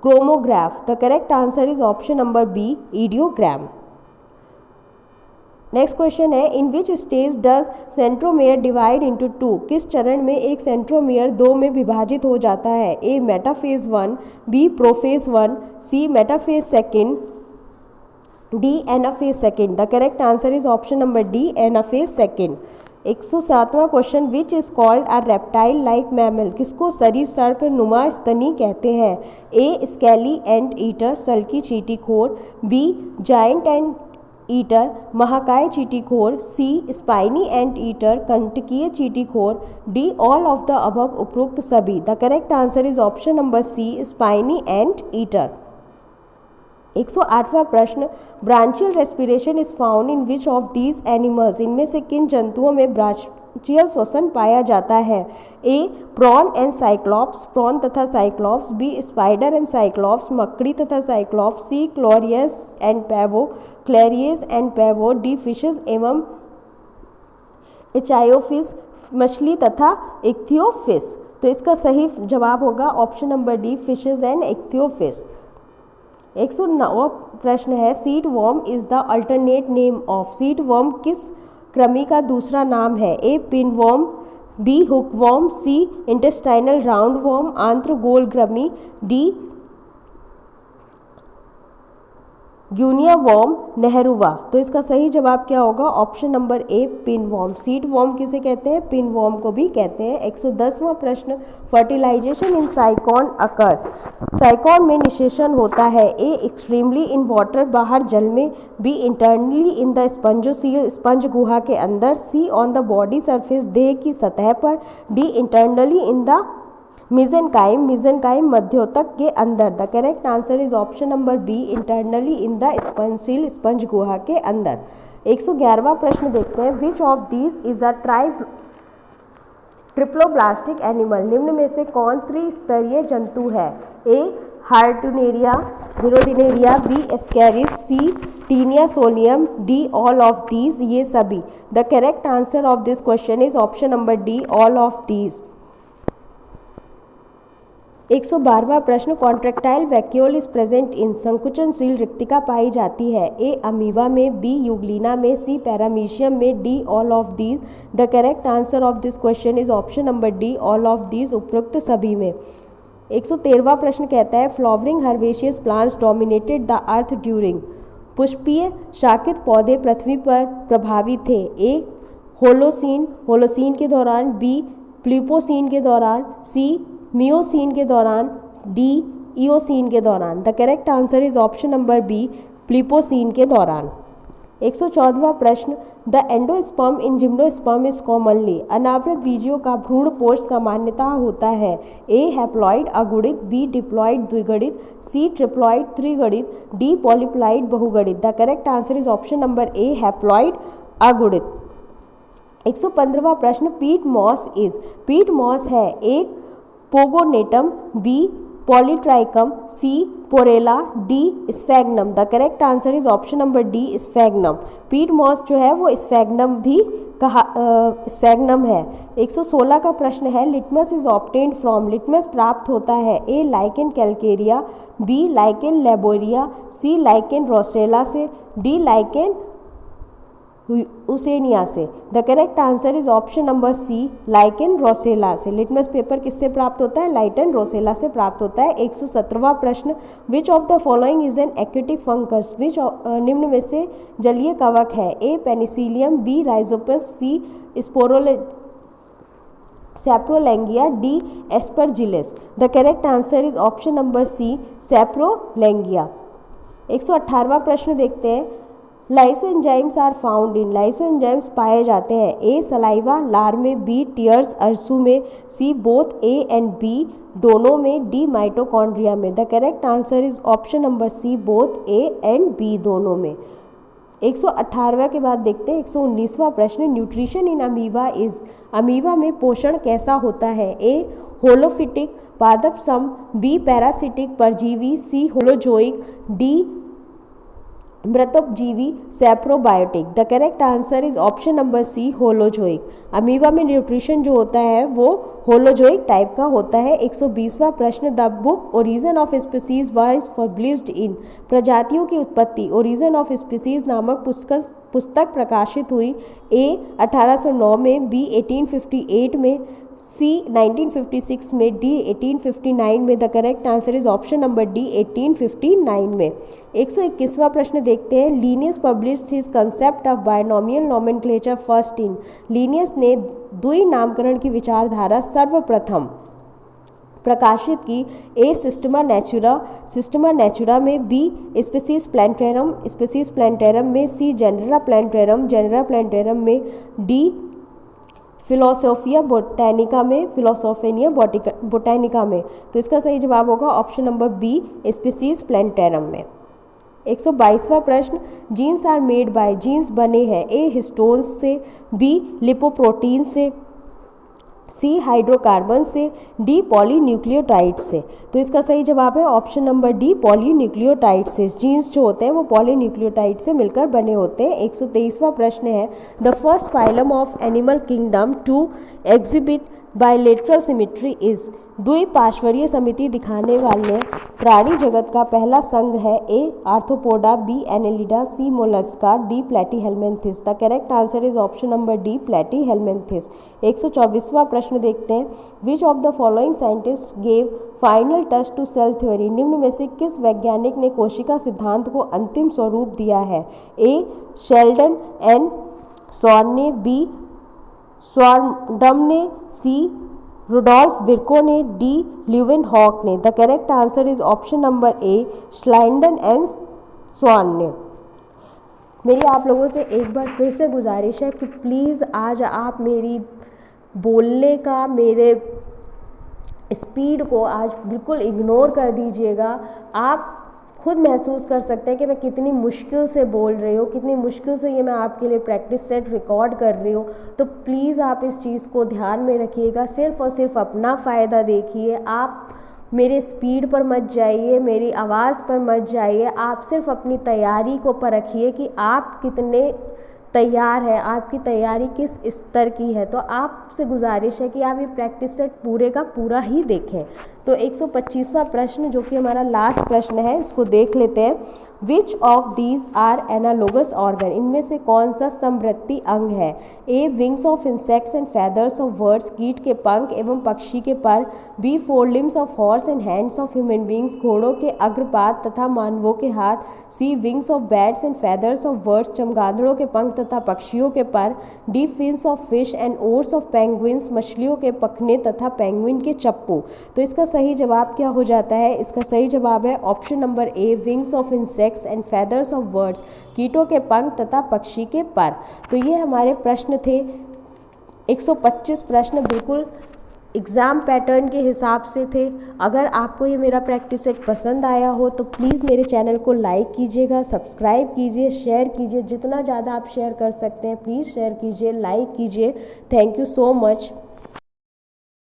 chromograph. The correct answer is option number B idiogram. Next question है in which stage does centromere divide into 2, किस चरण में एक सेंट्रोमेयर 2 में विभाजित हो जाता है। A metaphase 1, B prophase 1, C metaphase 2, D anaphase 2। The correct answer is option number D anaphase 2। 107वां question which is called a reptile like mammal, किसको सरीसृप नुमा स्तनी कहते हैं। ए स्केली एंट ईटर सल्की चींटीखोर, B giant anteater चींटीखोर, सी स्पाइनी एंट ईटर कंटकीय चींटीखोर, D all of the above उपरोक्त सभी। The correct answer is option number C spiny anteater. 108वां प्रश्न branchial respiration is found in which of these animals, इनमें से किन जंतुओं में ब्रांचियल श्वसन पाया जाता है। A prawn and cyclops, prawn तथा cyclops, B spider and cyclops, मकड़ी तथा cyclops, C clarias and pavo, clarias and pavo, D fishes एवं इचायोफिस, मछली तथा इक्थियोफिस। तो इसका सही जवाब होगा option number D fishes and ichthyophis. 109वां प्रश्न है seed worm is the alternate name of, seed worm किस कृमि का दूसरा नाम है। A pin warm, B hookworm, C intestinal roundworm, आंत्रगोल कृमि, डी ग्यूनिया वॉर्म, नेहरूवा। तो इसका सही जवाब क्या होगा? Option number A, pin worm. Seed worm किसे कहते हैं? पिन वॉर्म को भी कहते हैं। 110वां प्रश्न, फर्टिलाइजेशन इन साइकॉन अकर्स। साइकॉन में निषेचन होता है। ए, एक्सट्रीमली इन वाटर, बाहर जल में। B, internally in the spongocoel, sponge गुहा के अंदर। C, on the body surface, देह की सतह पर। D, internally in the mesenchyme, mesenchyme मध्योतक के अंदर। The correct answer is option number B, internally in the spongocoel, sponge गुहा के अंदर। 111वां प्रश्न देखते हैं, which of these is a triploblastic animal. निम्न में से कौन त्रिस्तरीय जंतु है? ए, हार्टुनेरिया, hirudinaria. B, ascaris. C, taenia solium. D, all of these, ये सभी। The correct answer of this question is option number D, all of these. 112वां प्रश्न, contractile vacuole is present in. संकुचनशील रिक्तिका पाई जाती है। ए, अमीबा में। बी, यूग्लिना में। सी, पैरामीशियम में। D, all of these. The correct answer of this question is option number D, all of these, उपरोक्त सभी में। 113वां प्रश्न कहता है, flowering herbaceous plants dominated the earth during. पुष्पीय शाकित पौधे पृथ्वी पर प्रभावी थे। ए, होलोसीन, होलोसीन के दौरान। बी, प्लीपोसीन के दौरान। सी, मियोसीन के दौरान। डी, इयोसीन के दौरान। The correct answer is option number B, pliocene के दौरान। 114वां प्रश्न, the endosperm in gymnosperm is commonly. अनावृत बीजियों का भ्रूण पोष सामान्यतः होता है। ए, हैप्लॉइड अगुणित। बी, डिप्लॉइड द्विगणित। सी, ट्रिप्लॉइड त्रिगणित। डी, पॉलीप्लॉइड बहुगणित। The correct answer is option number A, haploid अगुणित। 115वां प्रश्न, peat moss is. Peat moss है एक pogonatum. B, polytrichum. C, porella. D, sphagnum. The correct answer is option number D, sphagnum. Peat moss जो है वो sphagnum भी sphagnum है। 116 का प्रश्न है, litmus is obtained from. Litmus प्राप्त होता है। A, lichen calcaria. B, lichen lobaria. C, lichen roccella से। डी, लाइकेन उसेनिया से। The correct answer is option number C, lichen roccella से। लिटमस पेपर किससे प्राप्त होता है? लाइकेन रोसेला से प्राप्त होता है। 117वां प्रश्न, which of the following is an aquatic fungus. Which निम्न में से जलीय कवक है? A, penicillium. B, rhizopus. C, saprolegnia. D, Aspergillus. The correct answer is option number C, saprolegnia. 118वां प्रश्न देखते हैं, लाइसोएंजाइम्स आर फाउंड इन। लाइसोएंजाइम्स पाए जाते हैं। ए, सलाइवा, लार में। बी, टीयर्स, अरसू में। C, both A and B, दोनों में। डी, माइटोकॉन्ड्रिया में। The correct answer is option number C, both A and B, दोनों में। 118वां के बाद देखते हैं 119वां प्रश्न, nutrition in amoeba is. Amoeba में पोषण कैसा होता है? ए, होलोफिटिक, पादप सम। बी, पैरासिटिक, परजीवी। C, holozoic. डी, मृतोपजीवी, saprobiotic. The correct answer is option number C, holozoic. Amoeba में न्यूट्रिशन जो होता है वो होलोजोइक टाइप का होता है। 120वां प्रश्न, the book origin of species was published in. प्रजातियों की उत्पत्ति, ओरिजिन ऑफ स्पीसीज नामक पुस्तक प्रकाशित हुई। ए, 1809 में। बी, 1858 में। सी, 1956 में। डी, 1859 में। The correct answer is option number D, 1859 में। 121वां प्रश्न देखते हैं, Linnaeus published his concept of binomial nomenclature first in. Linnaeus ने द्वि नामकरण की विचारधारा सर्वप्रथम प्रकाशित की। A, Systema Naturae, Systema Naturae में। B, Species Plantarum, Species Plantarum में। C, Genera Plantarum, Genera Plantarum में। डी, फिलोसोफिया बोटैनिका में, फिलोसोफेनिया बोटैनिका में। तो इसका सही जवाब होगा option number B, Species Plantarum में। 122वां प्रश्न, genes are made by. Genes बने हैं। ए, हिस्टोन्स से। बी, लिपोप्रोटीन से। सी, हाइड्रोकार्बन से। डी, पॉलीन्यूक्लियोटाइड से। तो इसका सही जवाब है ऑप्शन नंबर डी, पॉलीन्यूक्लियोटाइड से। जीन्स जो होते हैं वो पॉलीन्यूक्लियोटाइड से मिलकर बने होते हैं। 123वां प्रश्न है, the first phylum of animal kingdom to exhibit bilateral symmetry is. द्विपार्श्वीय समिति दिखाने वाले प्राणी जगत का पहला संघ है? A arthropoda, B annelida, C mollusca, D platyhelminthes. The correct answer is option number D platyhelminthes. 124वां प्रश्न देखते हैं। Which of the following scientist gave final touch to cell theory? निम्न में से किस वैज्ञानिक ने कोशिका सिद्धांत को अंतिम स्वरूप दिया है? A Schleiden and Schwann, B स्वार्डम ने, सी रुडोल्फ विर्को ने, डी ल्यूवेनहॉक ने। The correct answer is option number A Schleiden and Schwann ने। मेरी आप लोगों से एक बार फिर से गुजारिश है कि प्लीज़ आज आप मेरी बोलने का, मेरे स्पीड को आज बिल्कुल इग्नोर कर दीजिएगा। आप खुद महसूस कर सकते हैं कि मैं कितनी मुश्किल से बोल रही हूँ, कितनी मुश्किल से ये मैं आपके लिए प्रैक्टिस सेट रिकॉर्ड कर रही हूँ। तो प्लीज़ आप इस चीज़ को ध्यान में रखिएगा, सिर्फ़ और सिर्फ अपना फ़ायदा देखिए। आप मेरे स्पीड पर मत जाइए, मेरी आवाज़ पर मत जाइए। आप सिर्फ अपनी तैयारी को परखिए कि आप कितने तैयार है, आपकी तैयारी किस स्तर की है। तो आपसे गुजारिश है कि आप ये प्रैक्टिस सेट पूरे का पूरा ही देखें। तो 125वां प्रश्न जो कि हमारा लास्ट प्रश्न है, इसको देख लेते हैं। Which of these are analogous organ? इनमें से कौन सा समवर्ती अंग है? A wings of insects and feathers of birds, कीट के पंख एवं पक्षी के पर। B forelimbs of horse and hands of human beings, घोड़ों के अग्रपाद तथा मानवों के हाथ। C wings of bats and feathers of birds, चमगादड़ों के पंख तथा पक्षियों के पर। D fins of fish and ores of penguins, मछलियों के पखने तथा पेंगुइन के चप्पू। तो इसका सही जवाब क्या हो जाता है? इसका सही जवाब है option number A wings of insects and feathers of birds, कीटों के पंख तथा पक्षी के पर। तो ये हमारे प्रश्न थे। 125 प्रश्न बिल्कुल एग्ज़ाम पैटर्न के हिसाब से थे। अगर आपको ये मेरा प्रैक्टिस सेट पसंद आया हो तो प्लीज़ मेरे चैनल को लाइक कीजिएगा, सब्सक्राइब कीजिए, शेयर कीजिए। जितना ज़्यादा आप शेयर कर सकते हैं प्लीज़ शेयर कीजिए, लाइक कीजिए। Thank you so much.